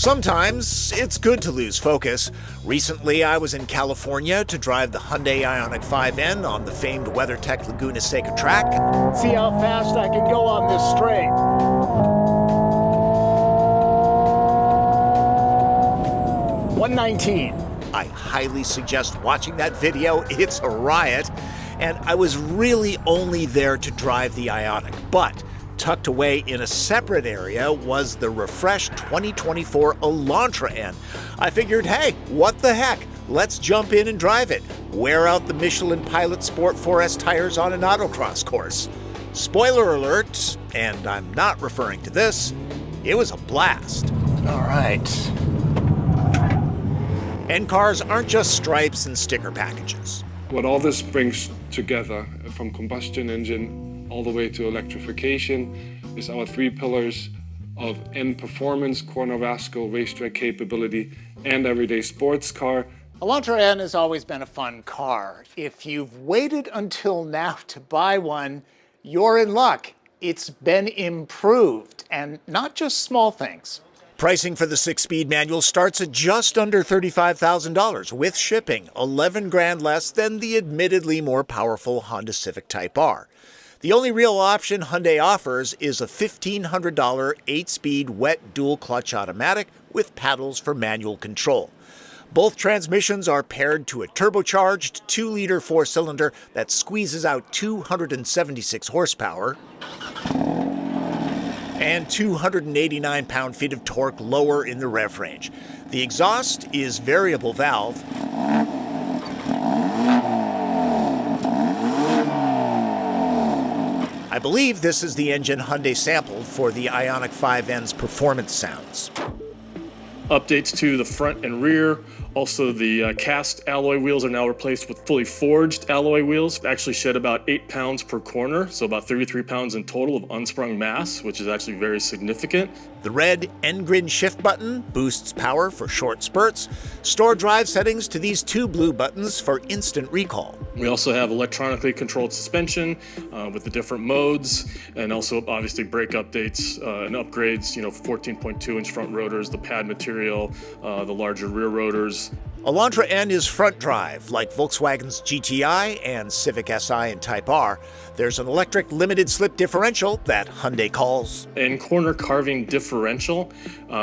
Sometimes it's good to lose focus. Recently, I was in California to drive the Hyundai Ioniq 5N on the famed WeatherTech Laguna Seca track. See how fast I can go on this straight. 119. I highly suggest watching that video. It's a riot. And I was really only there to drive the Ioniq, but tucked away in a separate area was the refreshed 2024 Elantra N. I figured, hey, what the heck? Let's jump in and drive it. Wear out the Michelin Pilot Sport 4S tires on an autocross course. Spoiler alert, and I'm not referring to this, it was a blast. All right. N cars aren't just stripes and sticker packages. What all this brings together, from combustion engine all the way to electrification, is our three pillars of N performance, corner-vascular racetrack capability, and everyday sports car. Elantra N has always been a fun car. If you've waited until now to buy one, you're in luck. It's been improved, and not just small things. Pricing for the 6-speed manual starts at just under $35,000 with shipping, 11 grand less than the admittedly more powerful Honda Civic Type R. The only real option Hyundai offers is a $1,500 8-speed wet dual-clutch automatic with paddles for manual control. Both transmissions are paired to a turbocharged 2-liter 4-cylinder that squeezes out 276 horsepower and 289 pound-feet of torque lower in the rev range. The exhaust is variable valve. I believe this is the engine Hyundai sampled for the Ioniq 5N's performance sounds. Updates to the front and rear. Also, the cast alloy wheels are now replaced with fully forged alloy wheels. Actually shed about 8 pounds per corner, so about 33 pounds in total of unsprung mass, which is actually very significant. The red N-Grid shift button boosts power for short spurts. Store drive settings to these two blue buttons for instant recall. We also have electronically controlled suspension with the different modes, and also obviously brake updates and upgrades, 14.2-inch front rotors, the pad material, the larger rear rotors. Elantra N is front drive, like Volkswagen's GTI and Civic Si and Type R. There's an electric limited slip differential that Hyundai calls and corner carving differential,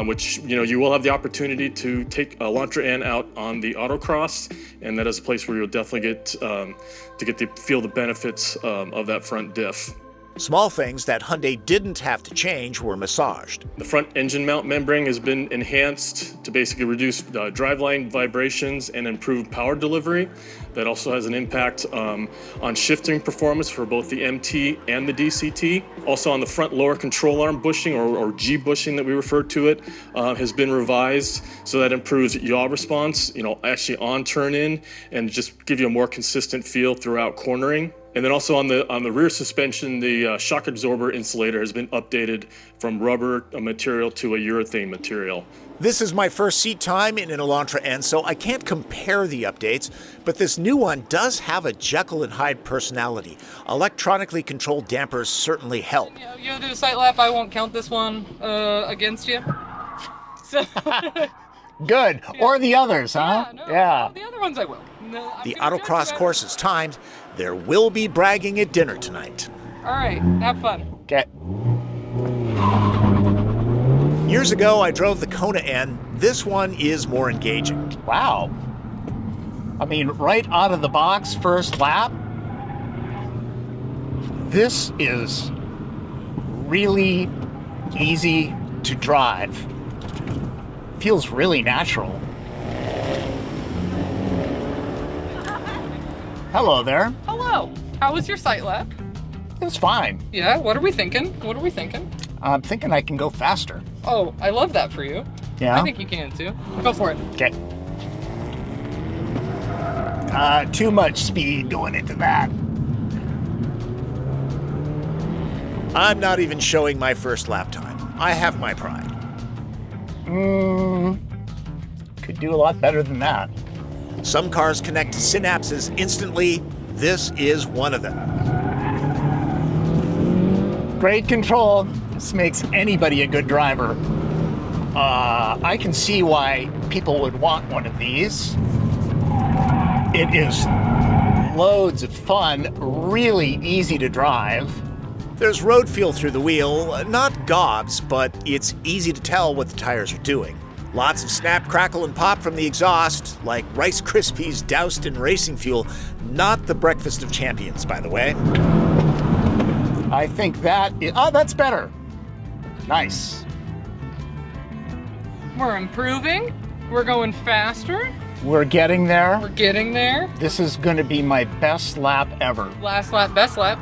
which you will have the opportunity to take Elantra N out on the autocross, and that is a place where you'll definitely get to feel the benefits of that front diff. Small things that Hyundai didn't have to change were massaged. The front engine mount membrane has been enhanced to basically reduce driveline vibrations and improve power delivery. That also has an impact on shifting performance for both the MT and the DCT. Also on the front lower control arm bushing, or G bushing that we refer to it, has been revised, so that improves yaw response, actually on turn in, and just give you a more consistent feel throughout cornering. And then also on the rear suspension, the shock absorber insulator has been updated from rubber material to a urethane material. This is my first seat time in an Elantra N, so I can't compare the updates, but this new one does have a Jekyll and Hyde personality. Electronically controlled dampers certainly help. You do a sight lap, I won't count this one against you. So Good. Yeah. Or the others, huh? Yeah. The other ones I will. No, the autocross course is timed. There will be bragging at dinner tonight. All right, have fun. Okay. Years ago, I drove the Kona N. This one is more engaging. Wow. I mean, right out of the box, first lap. This is really easy to drive. Feels really natural. Hello there. Hello. How was your sight lap? It's fine. Yeah, what are we thinking? I'm thinking I can go faster. Oh, I love that for you. Yeah? I think you can too. Go for it. Okay. Too much speed going into that. I'm not even showing my first lap time. I have my pride. Could do a lot better than that. Some cars connect to synapses instantly. This is one of them. Great control. This makes anybody a good driver. I can see why people would want one of these. It is loads of fun, really easy to drive. There's road feel through the wheel, not gobs, but it's easy to tell what the tires are doing. Lots of snap, crackle, and pop from the exhaust, like Rice Krispies doused in racing fuel. Not the breakfast of champions, by the way. I think that's better. Nice. We're improving. We're going faster. We're getting there. We're getting there. This is going to be my best lap ever. Last lap, best lap.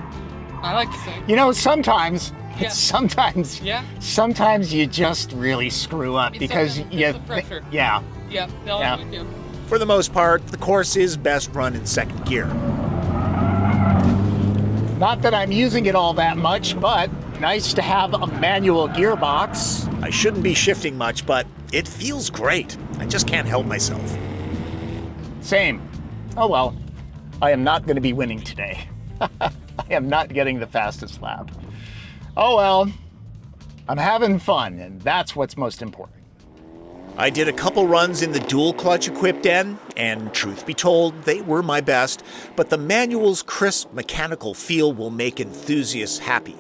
I like to say. You know, sometimes Yeah. sometimes you just really screw up because it's the pressure. Yeah. Yeah, no, Yeah. I'm with you. For the most part, the course is best run in second gear. Not that I'm using it all that much, but nice to have a manual gearbox. I shouldn't be shifting much, but it feels great. I just can't help myself. Same. Oh well, I am not going to be winning today. I am not getting the fastest lap. Oh well, I'm having fun, and that's what's most important. I did a couple runs in the dual clutch equipped N, and truth be told, they were my best, but the manual's crisp mechanical feel will make enthusiasts happy.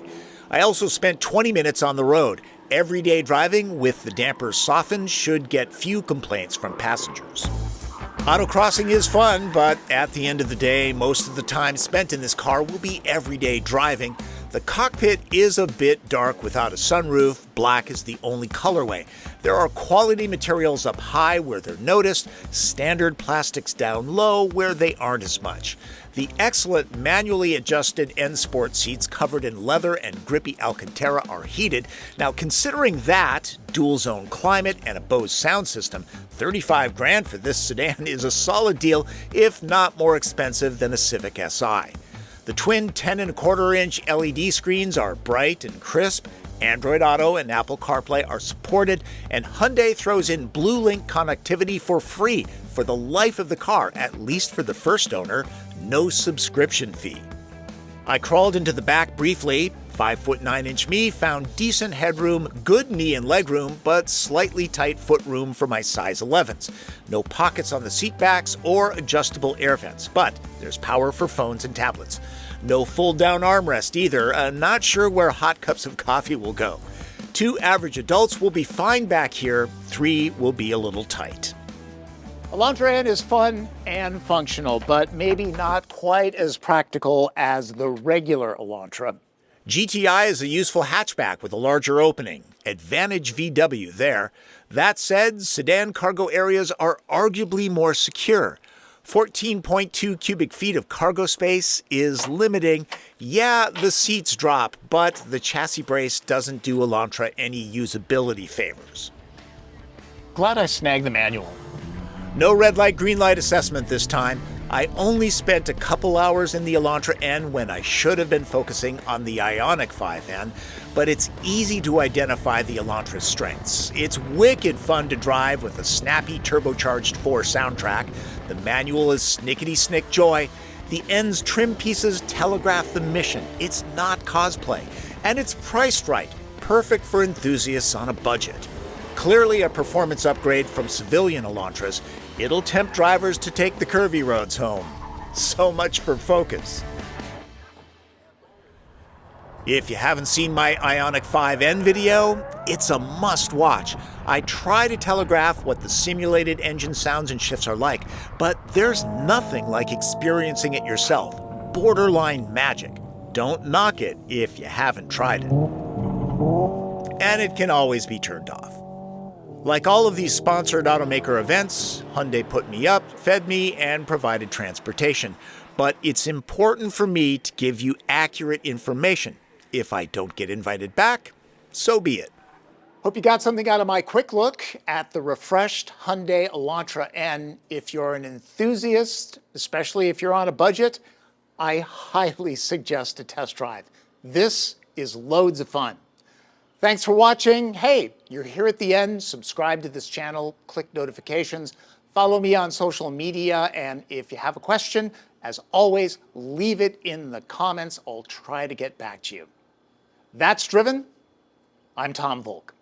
I also spent 20 minutes on the road. Everyday driving with the dampers softened should get few complaints from passengers. Autocrossing is fun, but at the end of the day, most of the time spent in this car will be everyday driving. The cockpit is a bit dark without a sunroof. Black is the only colorway. There are quality materials up high where they're noticed, standard plastics down low where they aren't as much. The excellent manually adjusted N Sport seats covered in leather and grippy Alcantara are heated. Now, considering that, dual zone climate and a Bose sound system, $35,000 for this sedan is a solid deal, if not more expensive than a Civic Si. The twin 10.25-inch LED screens are bright and crisp. Android Auto and Apple CarPlay are supported, and Hyundai throws in BlueLink connectivity for free for the life of the car, at least for the first owner, no subscription fee. I crawled into the back briefly. 5'9" me found decent headroom, good knee and leg room, but slightly tight foot room for my size 11s. No pockets on the seat backs or adjustable air vents, but there's power for phones and tablets. No fold-down armrest either. Not sure where hot cups of coffee will go. 2 average adults will be fine back here. 3 will be a little tight. Elantra N is fun and functional, but maybe not quite as practical as the regular Elantra. GTI is a useful hatchback with a larger opening. Advantage VW there. That said, sedan cargo areas are arguably more secure. 14.2 cubic feet of cargo space is limiting. Yeah, the seats drop, but the chassis brace doesn't do Elantra any usability favors. Glad I snagged the manual. No red light, green light assessment this time. I only spent a couple hours in the Elantra N when I should have been focusing on the Ioniq 5N, but it's easy to identify the Elantra's strengths. It's wicked fun to drive with a snappy turbocharged 4 soundtrack. The manual is snickety-snick joy. The N's trim pieces telegraph the mission. It's not cosplay. And it's priced right, perfect for enthusiasts on a budget. Clearly a performance upgrade from civilian Elantras. It'll tempt drivers to take the curvy roads home. So much for focus. If you haven't seen my Ioniq 5N video, it's a must-watch. I try to telegraph what the simulated engine sounds and shifts are like, but there's nothing like experiencing it yourself. Borderline magic. Don't knock it if you haven't tried it. And it can always be turned off. Like all of these sponsored automaker events, Hyundai put me up, fed me, and provided transportation. But it's important for me to give you accurate information. If I don't get invited back, so be it. Hope you got something out of my quick look at the refreshed Hyundai Elantra N. If you're an enthusiast, especially if you're on a budget, I highly suggest a test drive. This is loads of fun. Thanks for watching. Hey, you're here at the end. Subscribe to this channel, click notifications, follow me on social media, and if you have a question, as always, leave it in the comments. I'll try to get back to you. That's Driven. I'm Tom Volk.